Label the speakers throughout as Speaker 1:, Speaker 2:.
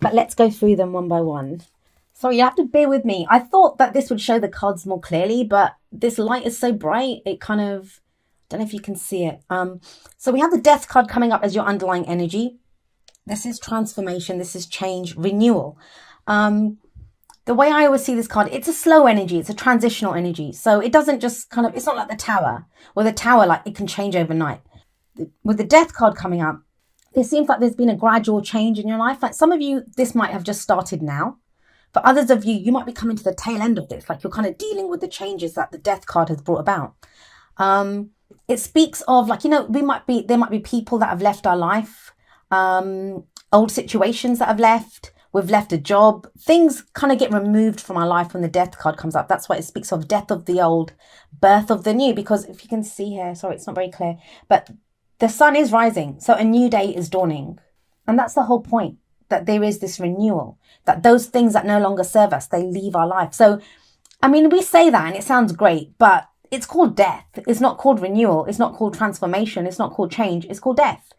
Speaker 1: but let's go through them one by one. Sorry, you have to bear with me. I thought that this would show the cards more clearly, but this light is so bright, it kind of, I don't know if you can see it. So we have the Death card coming up as your underlying energy. This is transformation, this is change, renewal. The way I always see this card, it's a slow energy, it's a transitional energy. So it doesn't just kind of, it's not like the Tower. With the Tower, like it can change overnight. With the Death card coming up, it seems like there's been a gradual change in your life. Like some of you, this might have just started now. For others of you, you might be coming to the tail end of this. Like you're kind of dealing with the changes that the Death card has brought about. It speaks of like, you know, there might be people that have left our life, old situations that have left. We've left a job. Things kind of get removed from our life when the Death card comes up. That's why it speaks of death of the old, birth of the new. Because if you can see here, sorry, it's not very clear, but the sun is rising. So a new day is dawning. And that's the whole point, that there is this renewal, that those things that no longer serve us, they leave our life. So, I mean, we say that and it sounds great, but it's called death. It's not called renewal. It's not called transformation. It's not called change. It's called death.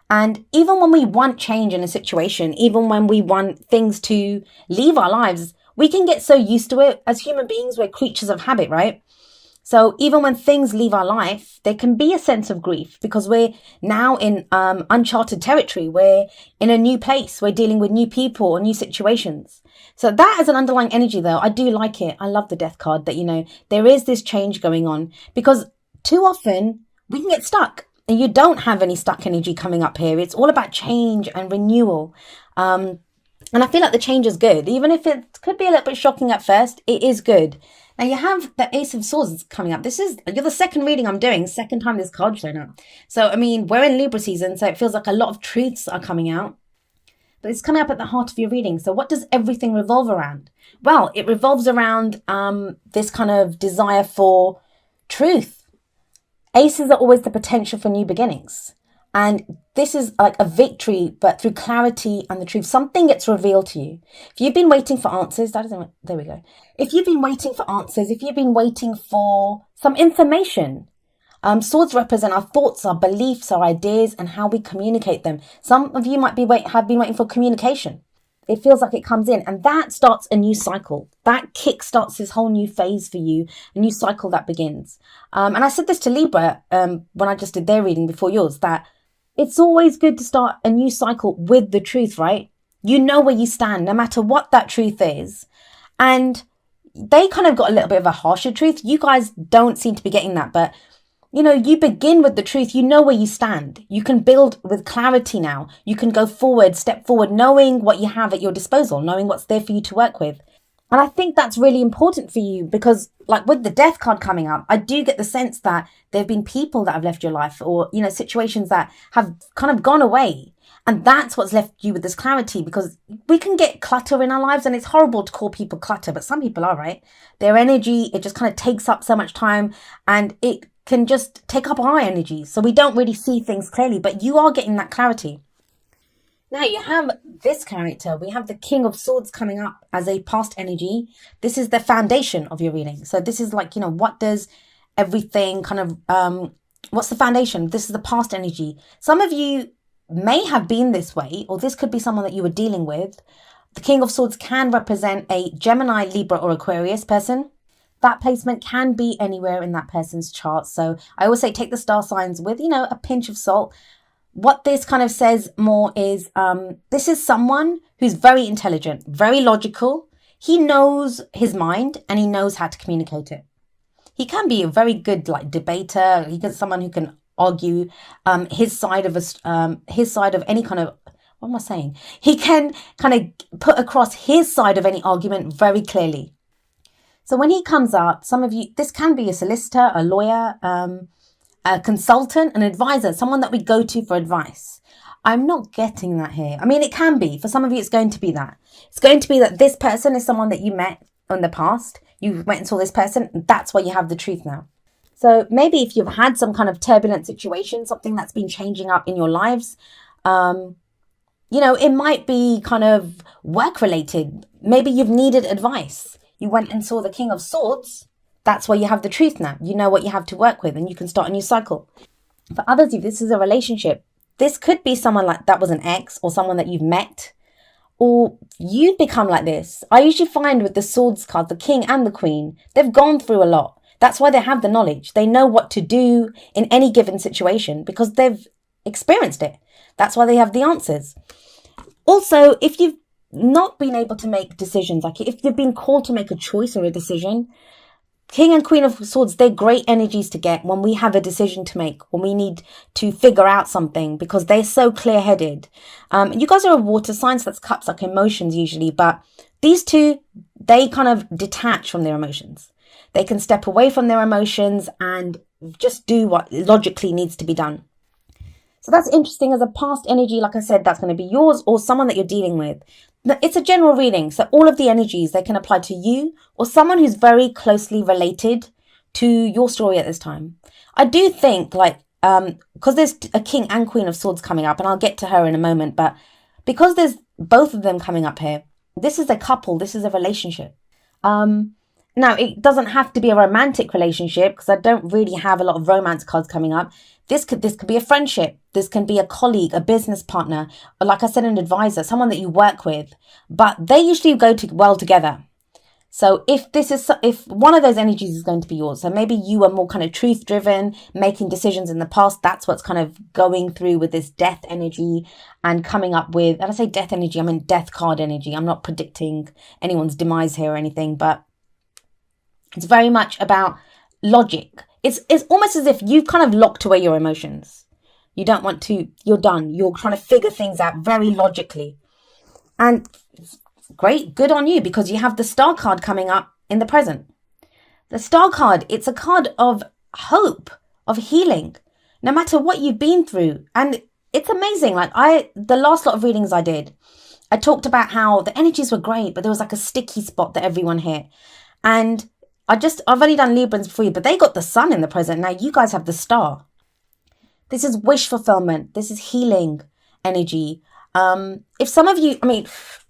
Speaker 1: And even when we want change in a situation, even when we want things to leave our lives, we can get so used to it. As human beings, we're creatures of habit, right? So even when things leave our life, there can be a sense of grief because we're now in uncharted territory. We're in a new place. We're dealing with new people or new situations. So that as an underlying energy, though, I do like it. I love the Death card that, you know, there is this change going on because too often we can get stuck. And you don't have any stuck energy coming up here. It's all about change and renewal. And I feel like the change is good. Even if it could be a little bit shocking at first, it is good. Now you have the Ace of Swords coming up. You're the second reading I'm doing, second time this card's shown up. So, I mean, we're in Libra season, so it feels like a lot of truths are coming out. But it's coming up at the heart of your reading. So what does everything revolve around? Well, it revolves around this kind of desire for truth. Aces are always the potential for new beginnings. And this is like a victory, but through clarity and the truth. Something gets revealed to you. If you've been waiting for answers, there we go. If you've been waiting for answers, if you've been waiting for some information, swords represent our thoughts, our beliefs, our ideas, and how we communicate them. Some of you might have been waiting for communication. It feels like it comes in and that starts a new cycle. That kick starts this whole new phase for you, a new cycle that begins. And I said this to Libra when I just did their reading before yours, that it's always good to start a new cycle with the truth, right? You know where you stand, no matter what that truth is. And they kind of got a little bit of a harsher truth. You guys don't seem to be getting that, but you know, you begin with the truth. You know where you stand. You can build with clarity now. You can go forward, step forward, knowing what you have at your disposal, knowing what's there for you to work with. And I think that's really important for you because like with the Death card coming up, I do get the sense that there have been people that have left your life or, you know, situations that have kind of gone away. And that's what's left you with this clarity because we can get clutter in our lives and it's horrible to call people clutter, but some people are, right? Their energy, it just kind of takes up so much time and it can just take up our energy. So we don't really see things clearly, but you are getting that clarity. Now you have this character. We have the King of Swords coming up as a past energy. This is the foundation of your reading. So this is like, you know, what does everything kind of, what's the foundation? This is the past energy. Some of you may have been this way, or this could be someone that you were dealing with. The King of Swords can represent a Gemini, Libra, or Aquarius person. That placement can be anywhere in that person's chart. So I always say take the star signs with, you know, a pinch of salt. What this kind of says more is this is someone who's very intelligent, very logical. He knows his mind and he knows how to communicate it. He can be a very good like debater. He can someone who can argue his side of any kind of, what am I saying? He can kind of put across his side of any argument very clearly. So when he comes up, some of you, this can be a solicitor, a lawyer, a consultant, an advisor, someone that we go to for advice. I'm not getting that here. I mean, it can be. For some of you, it's going to be that. It's going to be that this person is someone that you met in the past. You went and saw this person. And that's why you have the truth now. So maybe if you've had some kind of turbulent situation, something that's been changing up in your lives, you know, it might be kind of work related. Maybe you've needed advice. You went and saw the King of Swords. That's why you have the truth now. You know what you have to work with and you can start a new cycle. For others, if this is a relationship, this could be someone like that was an ex or someone that you've met, or you become like this. I usually find with the swords card, the king and the queen, they've gone through a lot. That's why they have the knowledge. They know what to do in any given situation because they've experienced it. That's why they have the answers. Also, if you've not been able to make decisions, like if you've been called to make a choice or a decision, King and Queen of Swords, they're great energies to get when we have a decision to make, when we need to figure out something, because they're so clear-headed. You guys are a water sign, so that's cups, like emotions usually, but these two, they kind of detach from their emotions. They can step away from their emotions and just do what logically needs to be done. So that's interesting. As a past energy, like I said, that's going to be yours or someone that you're dealing with. It's a general reading, so all of the energies, they can apply to you or someone who's very closely related to your story at this time. I do think, like, because there's a King and Queen of Swords coming up, and I'll get to her in a moment, but because there's both of them coming up here, this is a couple, this is a relationship. Now, it doesn't have to be a romantic relationship because I don't really have a lot of romance cards coming up. This could be a friendship. This can be a colleague, a business partner, or like I said, an advisor, someone that you work with. But they usually go well together. So if one of those energies is going to be yours, so maybe you are more kind of truth driven, making decisions in the past. That's what's kind of going through with this death energy and coming up with, and I say death energy, I mean death card energy. I'm not predicting anyone's demise here or anything, but it's very much about logic. It's almost as if you've kind of locked away your emotions. You don't want to, you're done. You're trying to figure things out very logically. And great, good on you, because you have the Star card coming up in the present. The Star card, it's a card of hope, of healing, no matter what you've been through. And it's amazing. Like the last lot of readings I did, I talked about how the energies were great, but there was like a sticky spot that everyone hit. And I've only done Librans before you, but they got the Sun in the present. Now you guys have the Star. This is wish fulfillment. This is healing energy. If some of you, I mean,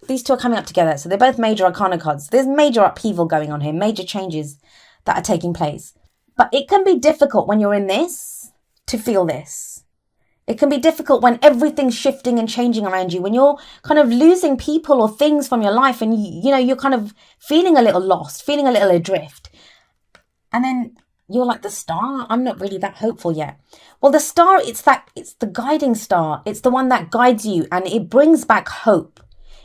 Speaker 1: these two are coming up together. So they're both major arcana cards. There's major upheaval going on here, major changes that are taking place. But it can be difficult when you're in this to feel this. It can be difficult when everything's shifting and changing around you, when you're kind of losing people or things from your life and you're kind of feeling a little lost, feeling a little adrift. And then you're like, the Star? I'm not really that hopeful yet. Well, the Star, it's the guiding star. It's the one that guides you and it brings back hope.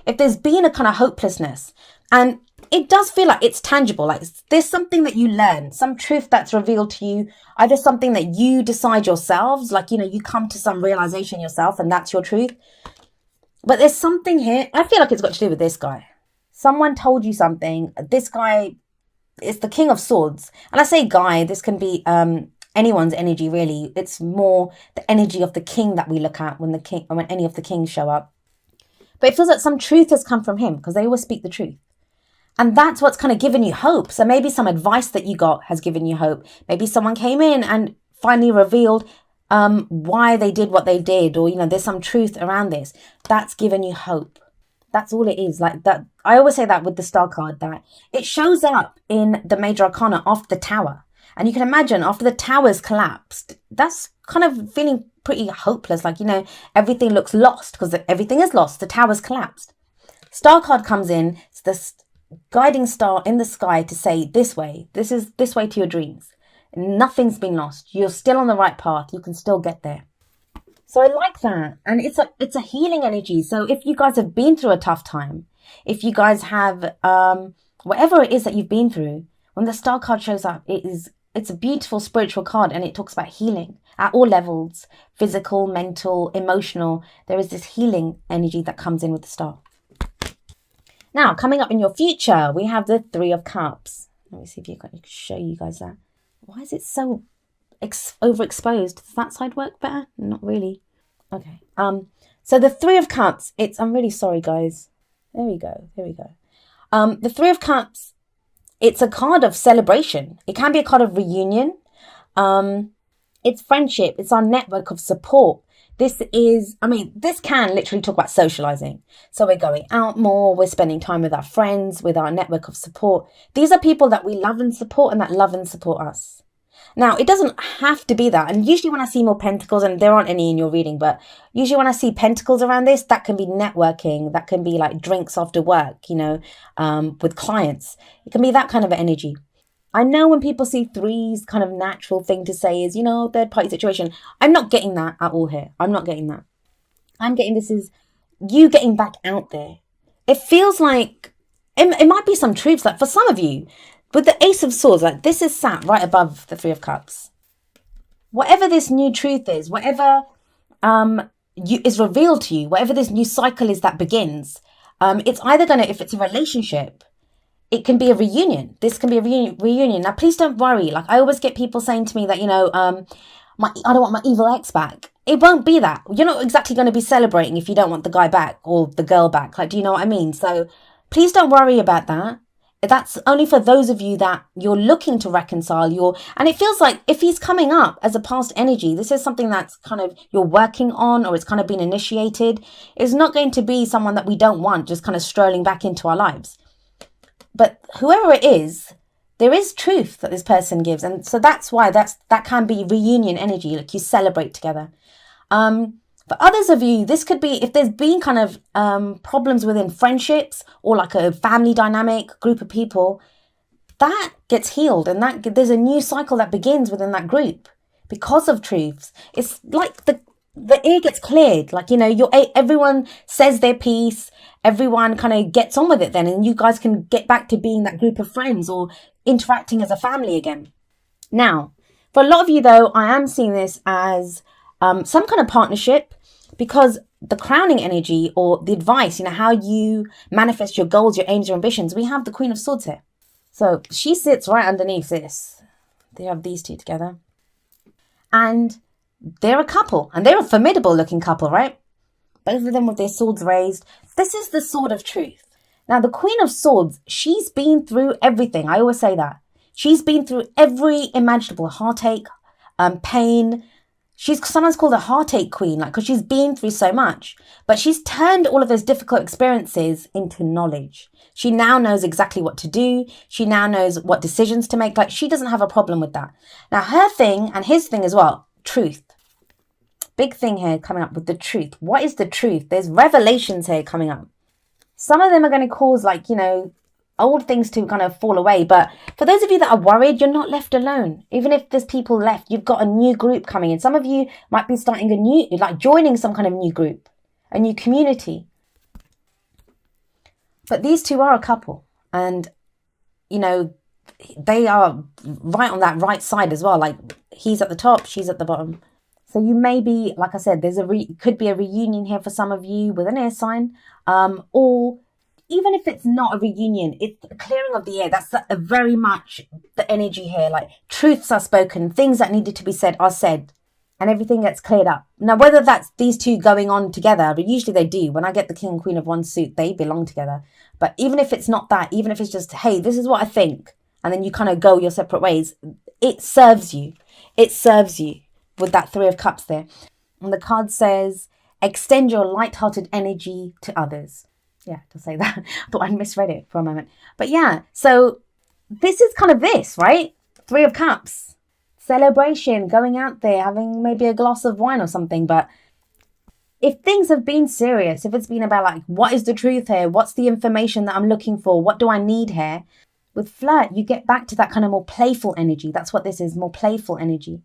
Speaker 1: If there's been a kind of hopelessness, and it does feel like it's tangible, like there's something that you learn, some truth that's revealed to you, either something that you decide yourselves, like, you come to some realization yourself and that's your truth. But there's something here, I feel like it's got to do with this guy. Someone told you something. This guy is the King of Swords. And I say guy, this can be anyone's energy, really. It's more the energy of the king that we look at when any of the kings show up. But it feels like some truth has come from him because they always speak the truth. And that's what's kind of given you hope. So maybe some advice that you got has given you hope. Maybe someone came in and finally revealed why they did what they did. Or, there's some truth around this. That's given you hope. That's all it is. Like that. I always say that with the Star card, that it shows up in the major arcana after the Tower. And you can imagine after the Tower's collapsed, that's kind of feeling pretty hopeless. Like, everything looks lost because everything is lost. The Tower's collapsed. Star card comes in. It's the guiding star in the sky to say this way. This is this way to your dreams. Nothing's been lost. You're still on the right path. You can still get there. So I like that. And it's a healing energy. So if you guys have been through a tough time, if you guys have whatever it is that you've been through, when the Star card shows up, it's a beautiful spiritual card, and it talks about healing at all levels, physical, mental, emotional. There is this healing energy that comes in with the Star. Now, coming up in your future, we have the Three of Cups. Let me see if I can show you guys that. Why is it so overexposed? Does that side work better? Not really. Okay. So the Three of Cups, I'm really sorry, guys. There we go. The Three of Cups, it's a card of celebration. It can be a card of reunion. It's friendship. It's our network of support. This can literally talk about socializing. So we're going out more. We're spending time with our friends, with our network of support. These are people that we love and support and that love and support us. Now, it doesn't have to be that. And usually when I see more pentacles, and there aren't any in your reading, but usually when I see pentacles around this, that can be networking. That can be like drinks after work, you know, with clients. It can be that kind of energy. I know when people see threes, kind of natural thing to say is, you know, third party situation. I'm not getting that at all here. I'm not getting that. I'm getting this is you getting back out there. It feels like it might be some truths. Like for some of you, with the Ace of Swords, like this is sat right above the Three of Cups. Whatever this new truth is, whatever is revealed to you, whatever this new cycle is that begins, it's either going to, if it's a relationship, it can be a reunion. This can be a reunion. Now, please don't worry. Like I always get people saying to me that, you know, I don't want my evil ex back. It won't be that. You're not exactly going to be celebrating if you don't want the guy back or the girl back. Like, do you know what I mean? So please don't worry about that. That's only for those of you that you're looking to reconcile and it feels like if he's coming up as a past energy, this is something that's kind of you're working on or it's kind of been initiated. It's not going to be someone that we don't want just kind of strolling back into our lives. But whoever it is, there is truth that this person gives. And so that's why that can be reunion energy, like you celebrate together. For others of you, this could be if there's been kind of problems within friendships or like a family dynamic, group of people, that gets healed and that there's a new cycle that begins within that group because of truths. It's like the air gets cleared, like, you know, everyone says their piece, everyone kind of gets on with it then, and you guys can get back to being that group of friends or interacting as a family again. Now, for a lot of you though, I am seeing this as some kind of partnership, because the crowning energy or the advice, you know, how you manifest your goals, your aims, your ambitions, we have the Queen of Swords here. So she sits right underneath this. They have these two together. And they're a couple, and they're a formidable looking couple, right? Both of them with their swords raised. This is the sword of truth. Now, the Queen of Swords, she's been through everything. I always say that. She's been through every imaginable heartache, pain. She's sometimes called a heartache queen, like, because she's been through so much. But she's turned all of those difficult experiences into knowledge. She now knows exactly what to do. She now knows what decisions to make. Like, she doesn't have a problem with that. Now, her thing and his thing as well, truth. Big thing here coming up with the truth. What is the truth? There's revelations here coming up. Some of them are going to cause, like, you know, old things to kind of fall away. But for those of you that are worried, you're not left alone. Even if there's people left, you've got a new group coming in. Some of you might be starting a new, like joining some kind of new group, a new community. But these two are a couple, and, you know, they are right on that right side as well. Like, he's at the top, she's at the bottom. So you may be, like I said, there's could be a reunion here for some of you with an air sign, or even if it's not a reunion, it's a clearing of the air. That's very much the energy here. Like, truths are spoken, things that needed to be said are said, and everything gets cleared up. Now, whether that's these two going on together, but usually they do. When I get the King and Queen of Wands suit, they belong together. But even if it's not that, even if it's just, hey, this is what I think, and then you kind of go your separate ways, it serves you. It serves you with that Three of Cups there. And the card says, extend your light-hearted energy to others. Yeah, to say that. I thought I'd misread it for a moment. But yeah, so this is kind of this, right? Three of Cups. Celebration, going out there, having maybe a glass of wine or something. But if things have been serious, if it's been about like, what is the truth here? What's the information that I'm looking for? What do I need here? With flirt, you get back to that kind of more playful energy. That's what this is, more playful energy.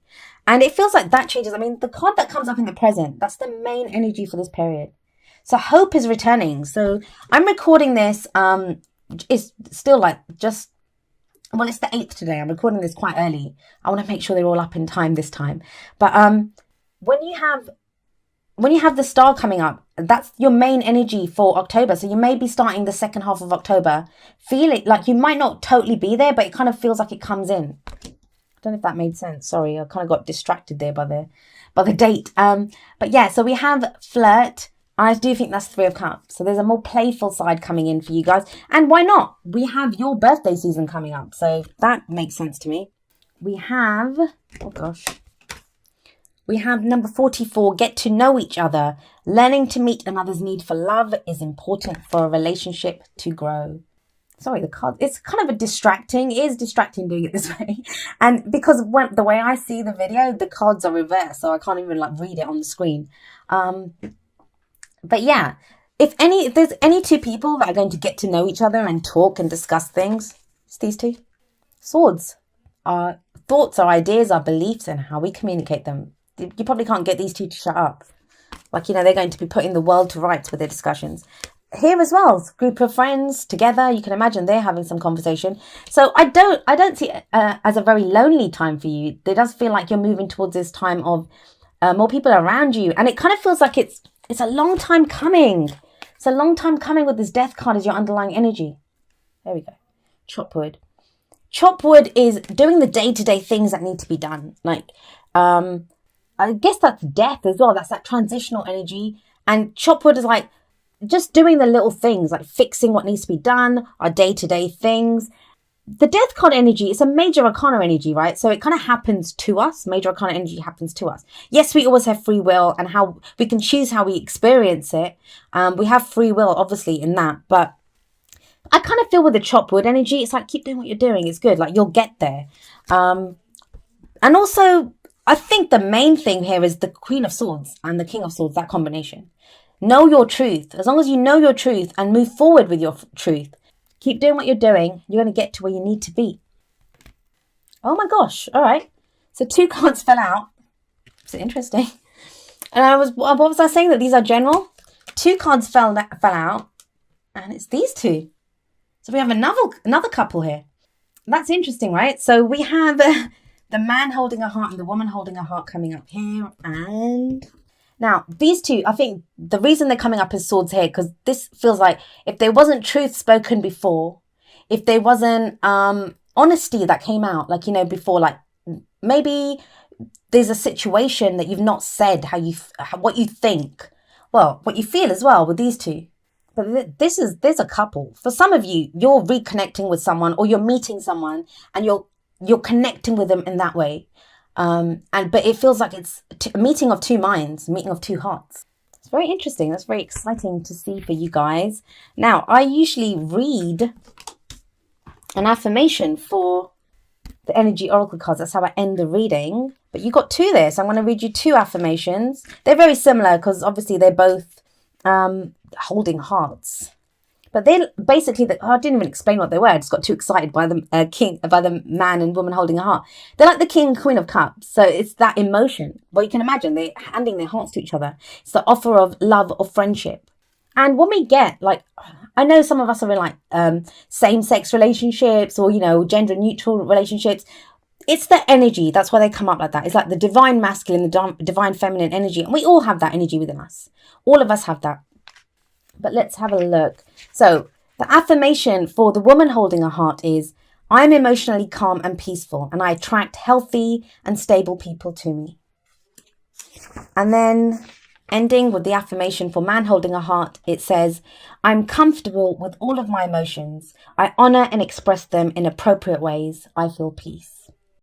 Speaker 1: And it feels like that changes. I mean, the card that comes up in the present, that's the main energy for this period. So hope is returning. So I'm recording this. It's still like just, well, it's the 8th today. I'm recording this quite early. I want to make sure they're all up in time this time. But when you have the star coming up, that's your main energy for October. So you may be starting the second half of October. Feel it, like you might not totally be there, but it kind of feels like it comes in. I don't know if that made sense. Sorry, I kind of got distracted there by the date. But yeah, so we have flirt. I do think that's Three of Cups. So there's a more playful side coming in for you guys. And why not? We have your birthday season coming up. So that makes sense to me. We have, oh gosh. We have number 44, get to know each other. Learning to meet another's need for love is important for a relationship to grow. Sorry, the card, it's kind of it is distracting doing it this way. And because the way I see the video, the cards are reversed, so I can't even like read it on the screen. But yeah, if there's any two people that are going to get to know each other and talk and discuss things, it's these two. Swords. Our thoughts, our ideas, our beliefs, and how we communicate them. You probably can't get these two to shut up. Like, they're going to be putting the world to rights with their discussions. Here as well, group of friends together, you can imagine they're having some conversation. So I don't see it as a very lonely time for you. It does feel like you're moving towards this time of more people around you. And it kind of feels like it's a long time coming. It's a long time coming with this death card as your underlying energy. There we go. Chop wood. Chop wood is doing the day-to-day things that need to be done. Like, I guess that's death as well. That's that transitional energy. And chop wood is like just doing the little things, like fixing what needs to be done, our day-to-day things. The death card energy is a major arcana energy, right? So it kind of happens to us. Major arcana energy happens to us. Yes, we always have free will and how we can choose how we experience it. We have free will, obviously, in that. But I kind of feel with the chop wood energy, it's like, keep doing what you're doing. It's good. Like, you'll get there. And also, I think the main thing here is the Queen of Swords and the King of Swords, that combination. Know your truth. As long as you know your truth and move forward with your truth, keep doing what you're doing, you're going to get to where you need to be. Oh my gosh. All right. So 2 cards fell out. It's interesting. And what was I saying? That these are general? 2 cards fell out. And it's these 2. So we have another couple here. That's interesting, right? So we have the man holding a heart and the woman holding a heart coming up here. And now these 2, I think the reason they're coming up as swords here, because this feels like if there wasn't truth spoken before, if there wasn't honesty that came out, like, before, like maybe there's a situation that you've not said what you think, well, what you feel as well with these 2. But there's a couple. For some of you, you're reconnecting with someone or you're meeting someone and you're connecting with them in that way. But it feels like it's a meeting of 2 minds, a meeting of 2 hearts. It's very interesting. That's very exciting to see for you guys. Now, I usually read an affirmation for the energy oracle cards. That's how I end the reading. But you got 2 there, so I'm going to read you 2 affirmations. They're very similar because obviously they're both holding hearts, but they basically, I didn't even explain what they were. I just got too excited by the man and woman holding a heart. They're like the king and queen of cups, so it's that emotion. Well, you can imagine they're handing their hearts to each other. It's the offer of love or friendship. And when we get, like, I know some of us are in like same-sex relationships or gender neutral relationships. It's the energy. That's why they come up like that. It's like the divine masculine, the divine feminine energy. And we all have that energy within us. All of us have that. But let's have a look. So the affirmation for the woman holding a heart is, I'm emotionally calm and peaceful, and I attract healthy and stable people to me. And then ending with the affirmation for man holding a heart, it says, I'm comfortable with all of my emotions. I honor and express them in appropriate ways. I feel peace.